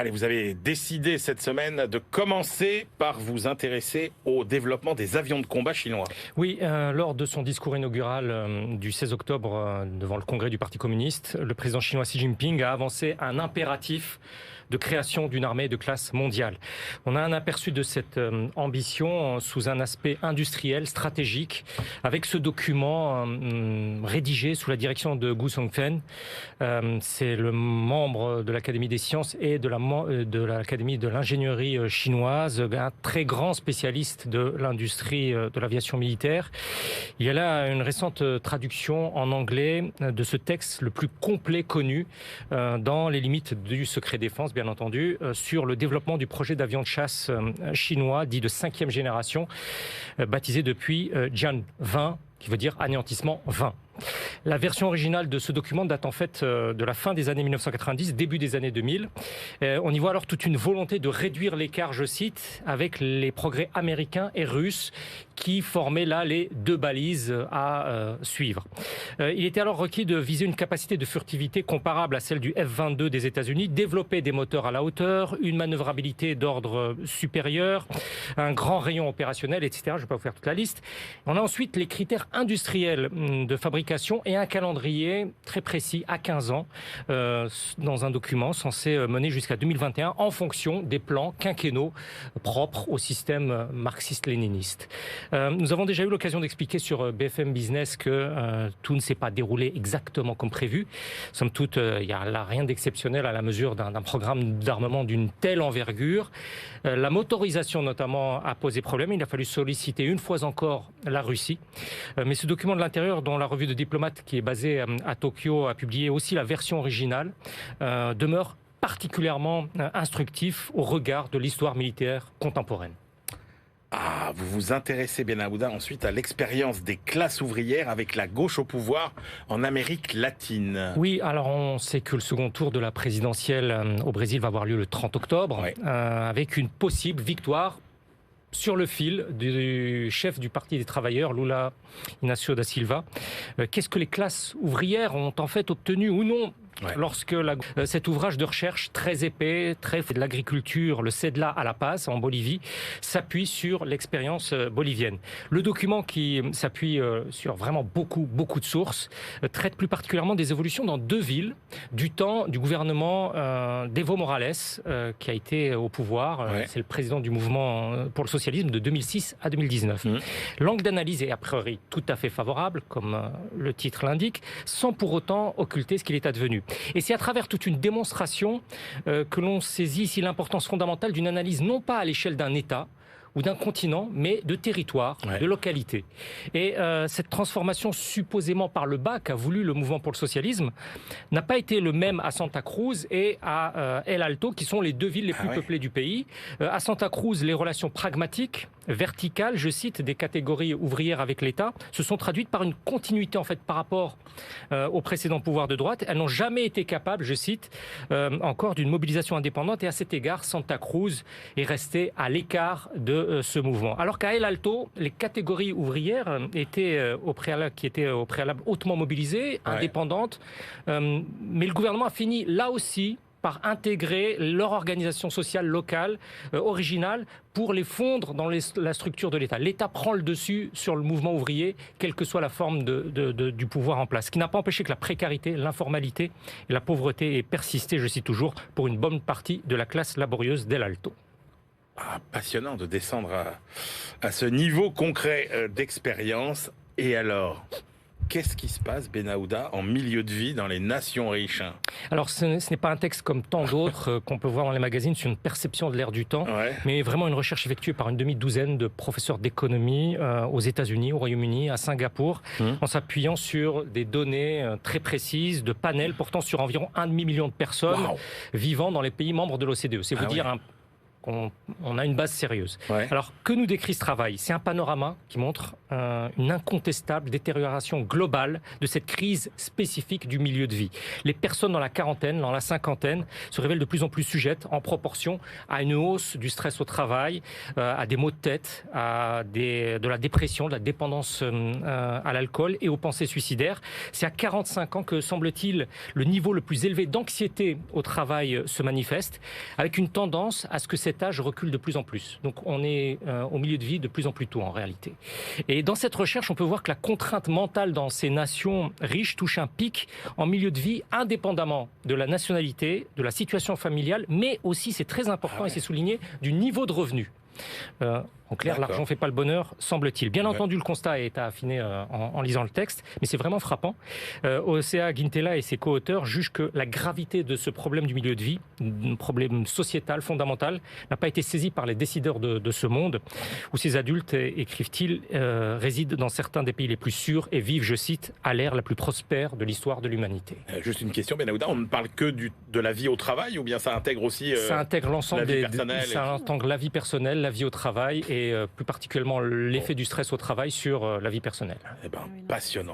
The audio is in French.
Allez, vous avez décidé cette semaine de commencer par vous intéresser au développement des avions de combat chinois. Oui, lors de son discours inaugural du 16 octobre devant le Congrès du Parti communiste, le président chinois Xi Jinping a avancé un impératif de création d'une armée de classe mondiale. On a un aperçu de cette ambition sous un aspect industriel, stratégique, avec ce document rédigé sous la direction de Gu Songfen. C'est le membre de l'Académie des sciences et de l'Académie de l'ingénierie chinoise, un très grand spécialiste de l'industrie de l'aviation militaire. Il y a là une récente traduction en anglais de ce texte le plus complet connu dans les limites du secret défense, bien entendu, sur le développement du projet d'avion de chasse chinois, dit de 5e génération, baptisé depuis Jian 20, qui veut dire anéantissement 20. La version originale de ce document date en fait de la fin des années 1990, début des années 2000. On y voit alors toute une volonté de réduire l'écart, je cite, avec les progrès américains et russes qui formaient là les deux balises à suivre. Il était alors requis de viser une capacité de furtivité comparable à celle du F-22 des États-Unis, développer des moteurs à la hauteur, une manœuvrabilité d'ordre supérieur, un grand rayon opérationnel, etc. Je ne vais pas vous faire toute la liste. On a ensuite les critères industriels de fabrication et un calendrier très précis à 15 ans dans un document censé mener jusqu'à 2021 en fonction des plans quinquennaux propres au système marxiste-léniniste. Nous avons déjà eu l'occasion d'expliquer sur BFM Business que tout ne s'est pas déroulé exactement comme prévu. Somme toute, il n'y a là rien d'exceptionnel à la mesure d'un programme d'armement d'une telle envergure. La motorisation notamment a posé problème. Il a fallu solliciter une fois encore la Russie. Mais ce document de l'intérieur, dont la revue de Diplomate qui est basée à Tokyo a publié aussi la version originale, demeure particulièrement instructif au regard de l'histoire militaire contemporaine. Ah, vous vous intéressez, Benahouda, ensuite à l'expérience des classes ouvrières avec la gauche au pouvoir en Amérique latine. Oui, alors on sait que le second tour de la présidentielle au Brésil va avoir lieu le 30 octobre, Ouais. Avec une possible victoire sur le fil du chef du Parti des travailleurs, Lula Inácio da Silva. Qu'est-ce que les classes ouvrières ont en fait obtenu ou non lorsque cet ouvrage de recherche très épais, très fait de l'agriculture, le Cedla à La Paz, en Bolivie, s'appuie sur l'expérience bolivienne. Le document qui s'appuie sur vraiment beaucoup de sources traite plus particulièrement des évolutions dans deux villes du temps du gouvernement d'Evo Morales, qui a été au pouvoir. C'est le président du mouvement pour le socialisme de 2006 à 2019. L'angle d'analyse est a priori tout à fait favorable, comme le titre l'indique, sans pour autant occulter ce qu'il est advenu. Et c'est à travers toute une démonstration que l'on saisit ici l'importance fondamentale d'une analyse non pas à l'échelle d'un État ou d'un continent, mais de territoire, de localité. Et cette transformation supposément par le bas qu'a voulu le mouvement pour le socialisme n'a pas été le même à Santa Cruz et à El Alto, qui sont les deux villes les plus peuplées du pays. À Santa Cruz, les relations pragmatiques, verticales, je cite, des catégories ouvrières avec l'État, se sont traduites par une continuité en fait par rapport au précédent pouvoir de droite. Elles n'ont jamais été capables, je cite, encore d'une mobilisation indépendante. Et à cet égard, Santa Cruz est restée à l'écart de ce mouvement. Alors qu'à El Alto, les catégories ouvrières étaient au préalable hautement mobilisées, indépendantes, mais le gouvernement a fini là aussi par intégrer leur organisation sociale locale, originale, pour les fondre dans la structure de l'État. L'État prend le dessus sur le mouvement ouvrier, quelle que soit la forme du pouvoir en place. Ce qui n'a pas empêché que la précarité, l'informalité et la pauvreté aient persisté, je cite toujours, pour une bonne partie de la classe laborieuse d'El Alto. Ah, passionnant de descendre à ce niveau concret d'expérience. Et alors, qu'est-ce qui se passe, Benahouda, en milieu de vie dans les nations riches? Alors, ce n'est pas un texte comme tant d'autres qu'on peut voir dans les magazines sur une perception de l'ère du temps, mais vraiment une recherche effectuée par une demi-douzaine de professeurs d'économie aux États-Unis, au Royaume-Uni, à Singapour, en s'appuyant sur des données très précises de panels portant sur environ 1,5 million de personnes vivant dans les pays membres de l'OCDE. C'est vous dire qu'on a une base sérieuse. Ouais. Alors, que nous décrit ce travail? C'est un panorama qui montre une incontestable détérioration globale de cette crise spécifique du milieu de vie. Les personnes dans la quarantaine, dans la cinquantaine, se révèlent de plus en plus sujettes, en proportion, à une hausse du stress au travail, à des maux de tête, de la dépression, de la dépendance à l'alcool et aux pensées suicidaires. C'est à 45 ans que, semble-t-il, le niveau le plus élevé d'anxiété au travail se manifeste, avec une tendance à ce que cet âge recule de plus en plus. Donc on est au milieu de vie de plus en plus tôt en réalité. Et dans cette recherche, on peut voir que la contrainte mentale dans ces nations riches touche un pic en milieu de vie, indépendamment de la nationalité, de la situation familiale, mais aussi, c'est très important et c'est souligné, du niveau de revenu. En clair, l'argent ne fait pas le bonheur, semble-t-il. Bien entendu, le constat est à affiner en lisant le texte, mais c'est vraiment frappant. Osea Guintella et ses co-auteurs jugent que la gravité de ce problème du milieu de vie, un problème sociétal fondamental, n'a pas été saisi par les décideurs de ce monde, où ces adultes, écrivent-ils, résident dans certains des pays les plus sûrs et vivent, je cite, à l'ère la plus prospère de l'histoire de l'humanité. Juste une question, Benahouda, on ne parle que de la vie au travail ou bien ça intègre aussi ça intègre l'ensemble la vie personnelle ça intègre la vie personnelle, la vie au travail et plus particulièrement l'effet du stress au travail sur la vie personnelle. Eh ben, passionnant.